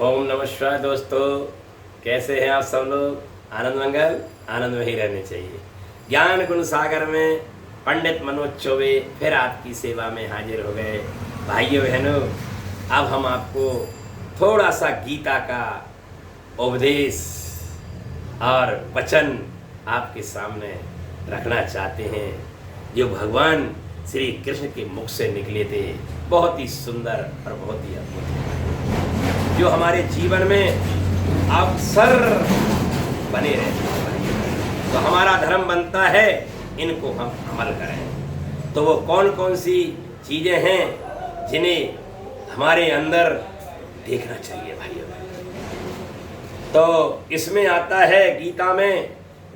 ओम नमः शिवाय। दोस्तों, कैसे हैं आप सब लोग? आनंद मंगल, आनंद में ही रहने चाहिए। ज्ञान गुण सागर में पंडित मनोज चौबे फिर आपकी सेवा में हाजिर हो गए। भाइयों बहनों, अब हम आपको थोड़ा सा गीता का उपदेश और वचन आपके सामने रखना चाहते हैं, जो भगवान श्री कृष्ण के मुख से निकले थे। बहुत ही सुंदर और बहुत ही अद्भुत, जो हमारे जीवन में अवसर बने रहते हैं। तो हमारा धर्म बनता है इनको हम अमल करें। तो वो कौन कौन सी चीज़ें हैं जिन्हें हमारे अंदर देखना चाहिए भाइयों? तो इसमें आता है गीता में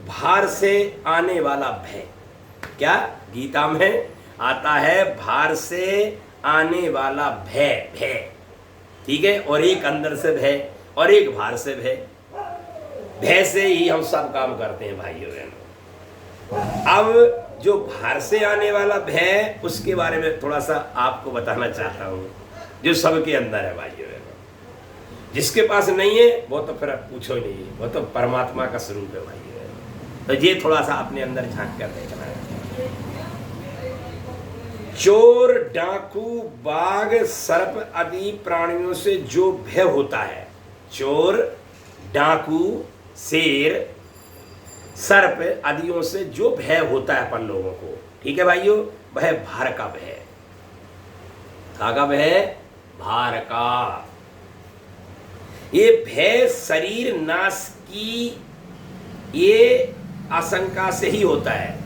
बाहर से आने वाला भय। क्या गीता में आता है? बाहर से आने वाला भय। भय, ठीक है। और एक अंदर से भय और एक बाहर से भय। भय से ही हम सब काम करते हैं भाइयों बहनों। अब जो बाहर से आने वाला भय, उसके बारे में थोड़ा सा आपको बताना चाहता हूँ, जो सबके अंदर है भाइयों बहनों। जिसके पास नहीं है वो तो फिर पूछो ही नहीं, वो तो परमात्मा का स्वरूप है भाइयों बहनों। तो ये थोड़ा सा अपने अंदर झांक कर देखना है। चोर, डाकू, बाघ, सर्प आदि प्राणियों से जो भय होता है, चोर, डाकू, शेर, सर्प आदियों से जो भय होता है अपन लोगों को, ठीक है भाइयों, वह भार का भय। का भय? भार का। ये भय शरीर नाश की ये आशंका से ही होता है।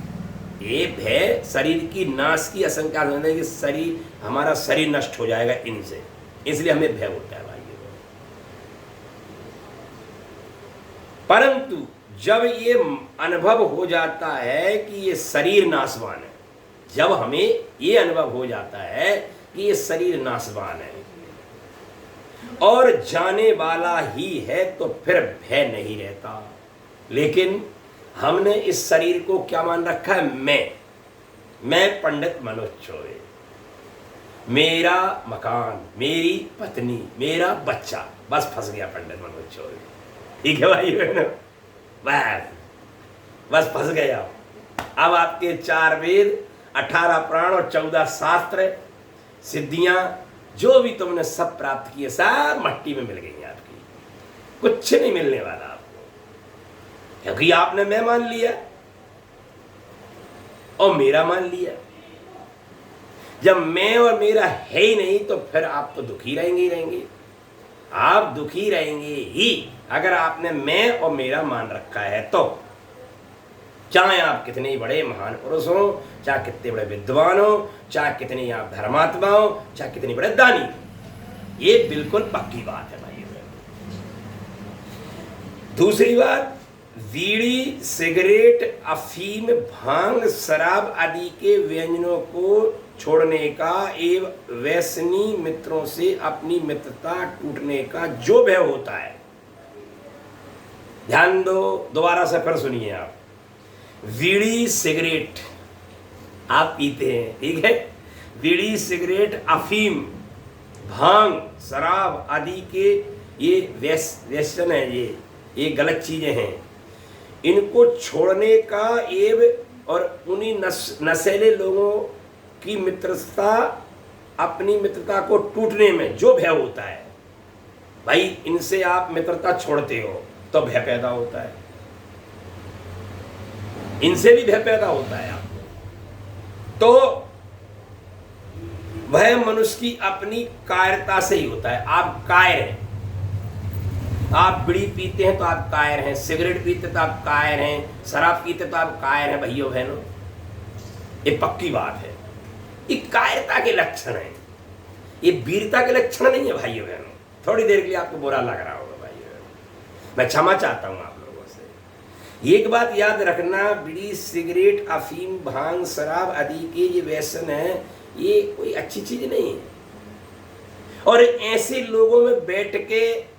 ये भय शरीर की नाश की आशंका होता है कि हमारा शरीर नष्ट हो जाएगा इनसे, इसलिए हमें भय होता है भाइयों। परंतु जब ये अनुभव हो जाता है कि ये शरीर नाशवान है, जब हमें ये अनुभव हो जाता है कि ये शरीर नाशवान है और जाने वाला ही है, तो फिर भय नहीं रहता। लेकिन हमने इस शरीर को क्या मान रखा है? मैं पंडित मनोज चौबे, मेरा मकान, मेरी पत्नी, मेरा बच्चा, बस फंस गया पंडित मनोज चौबे। ठीक है भाई बहनों, बस फंस गया। अब आपके 4 वेद, 18 प्राण और 14 शास्त्र, सिद्धियां जो भी तुमने सब प्राप्त किए, सब मट्टी में मिल गई आपकी। कुछ नहीं मिलने वाला आपको, क्योंकि आपने मैं मान लिया और मेरा मान लिया। जब मैं और मेरा है ही नहीं, तो फिर आप तो दुखी रहेंगे ही रहेंगे। आप दुखी रहेंगे ही अगर आपने मैं और मेरा मान रखा है। तो चाहे आप कितने बड़े महान पुरुष हो, चाहे कितने बड़े विद्वान हो, चाहे कितने आप धर्मात्मा हो, चाहे कितने बड़े दानी, ये बिल्कुल पक्की बात है भाई। दूसरी बात, बीड़ी, सिगरेट, अफीम, भांग, शराब आदि के व्यंजनों को छोड़ने का एवं व्यसनी मित्रों से अपनी मित्रता टूटने का जो भय होता है। ध्यान दो, दोबारा से फिर सुनिए आप। बीड़ी, सिगरेट आप पीते हैं, ठीक है। बीड़ी, सिगरेट, अफीम, भांग, शराब आदि के ये व्यसन है, ये गलत चीजें हैं। इनको छोड़ने का एवं और उन्हीं नशेले लोगों की मित्रता, अपनी मित्रता को टूटने में जो भय होता है भाई, इनसे आप मित्रता छोड़ते हो तो भय पैदा होता है, इनसे भी भय पैदा होता है आपको। तो वह मनुष्य की अपनी कायरता से ही होता है। आप कायर हैं, आप बीड़ी पीते हैं तो आप कायर हैं, सिगरेट पीते तो आप कायर हैं, शराब पीते तो आप कायर हैं भैया बहनों। ये पक्की बात है, ये कायरता के लक्षण है, ये वीरता के लक्षण नहीं है भाइयों बहनों। थोड़ी देर के लिए आपको बुरा लग रहा होगा भाइयों बहनों, मैं क्षमा चाहता हूं आप लोगों से। एक बात याद रखना, बीड़ी, सिगरेट, अफीम, भांग, शराब आदि के ये व्यसन है, ये कोई अच्छी चीज नहीं है। और ऐसे लोगों में बैठ के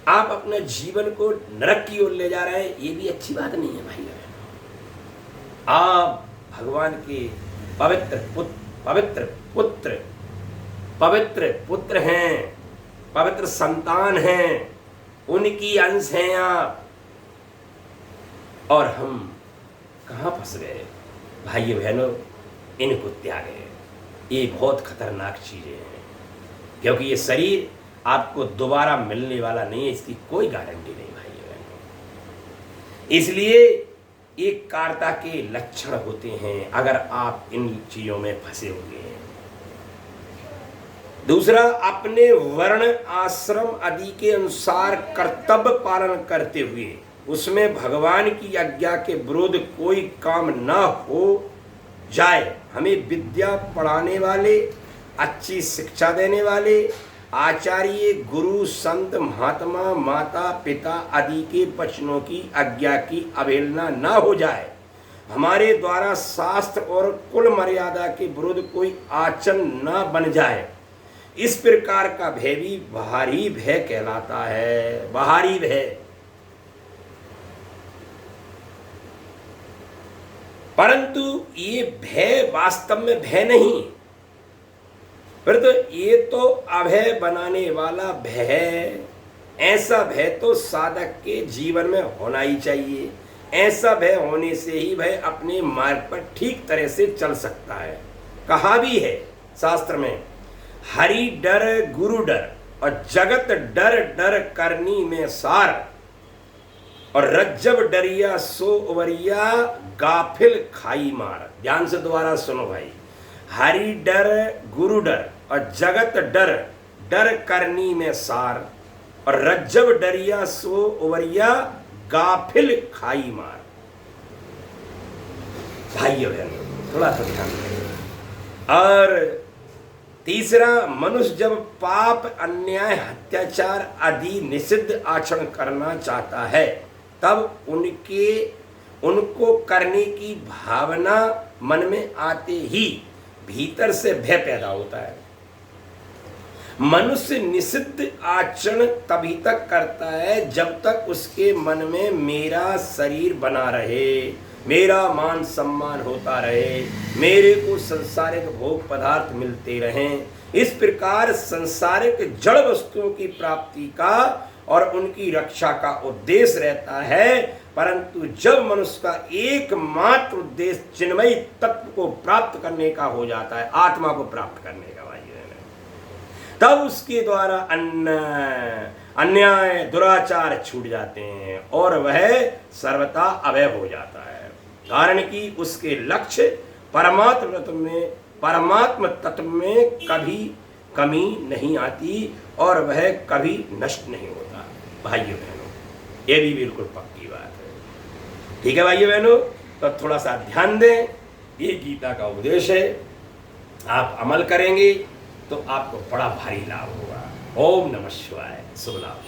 आप अपने जीवन को नरक की ओर ले जा रहे हैं, ये भी अच्छी बात नहीं है भाई। आप भगवान के पवित्र पुत्र हैं, पवित्र संतान हैं, उनकी अंश हैं आप, और हम कहाँ फंस गए? भाइयों बहनों, इनको त्यागें। ये बहुत खतरनाक चीजें हैं, क्योंकि ये शरीर आपको दोबारा मिलने वाला नहीं है, इसकी कोई गारंटी नहीं भाइयों बहनों। इसलिए एक कार्ता के लक्षण होते हैं अगर आप इन चीजों में फंसे हुए हैं। दूसरा, अपने वर्ण आश्रम आदि के अनुसार कर्तव्य पालन करते हुए उसमें भगवान की आज्ञा के विरुद्ध कोई काम न हो जाए। हमें विद्या पढ़ाने वाले, अच्छी शिक्षा देने वाले आचार्य, गुरु, संत, महात्मा, माता पिता आदि के वचनों की आज्ञा की अवहेलना न हो जाए। हमारे द्वारा शास्त्र और कुल मर्यादा के विरुद्ध कोई आचरण न बन जाए। इस प्रकार का भय भी बाहरी भय कहलाता है। बाहरी भय, परंतु ये भय वास्तव में भय नहीं, फिर तो ये तो अभय बनाने वाला भय है। ऐसा भय तो साधक के जीवन में होना ही चाहिए। ऐसा भय होने से ही वह अपने मार्ग पर ठीक तरह से चल सकता है। कहा भी है शास्त्र में, हरि डर गुरु डर और जगत डर डर करनी में सार, और रज्जब डरिया सो उवरिया गाफिल खाई मार। ध्यान से दोबारा सुनो भाई। हरि डर गुरु डर और जगत डर डर करनी में सार, और रज्जब डरिया सो उवरिया गाफिल खाई मार। भाइयों बहनों, थोड़ा सा ध्यान दें। और तीसरा, मनुष्य जब पाप, अन्याय, अत्याचार आदि निषिद्ध आचरण करना चाहता है, तब उनको करने की भावना मन में आते ही भीतर से भय पैदा होता है। मनुष्य निषिद्ध आचरण तभी तक करता है जब तक उसके मन में मेरा शरीर बना रहे, मेरा मान सम्मान होता रहे, मेरे को संसारिक भोग पदार्थ मिलते रहें। इस प्रकार संसारिक जड़ वस्तुओं की प्राप्ति का और उनकी रक्षा का उद्देश्य रहता है। परंतु जब मनुष्य का एकमात्र उद्देश्य चिन्मयी तत्व को प्राप्त करने का हो जाता है, आत्मा को प्राप्त करने का, भाई तब उसके द्वारा अन्याय दुराचार छूट जाते हैं और वह सर्वथा अभय हो जाता है। कारण कि उसके लक्ष्य परमात्म तत्व में कभी कमी नहीं आती और वह कभी नष्ट नहीं होता। भाइयों बहनों, ये भी बिल्कुल पक्की बात है। ठीक है भाइयों बहनों, तो थोड़ा सा ध्यान दें। ये गीता का उपदेश है, आप अमल करेंगे तो आपको बड़ा भारी लाभ होगा। ओम नमः शिवाय। शुभ लाभ।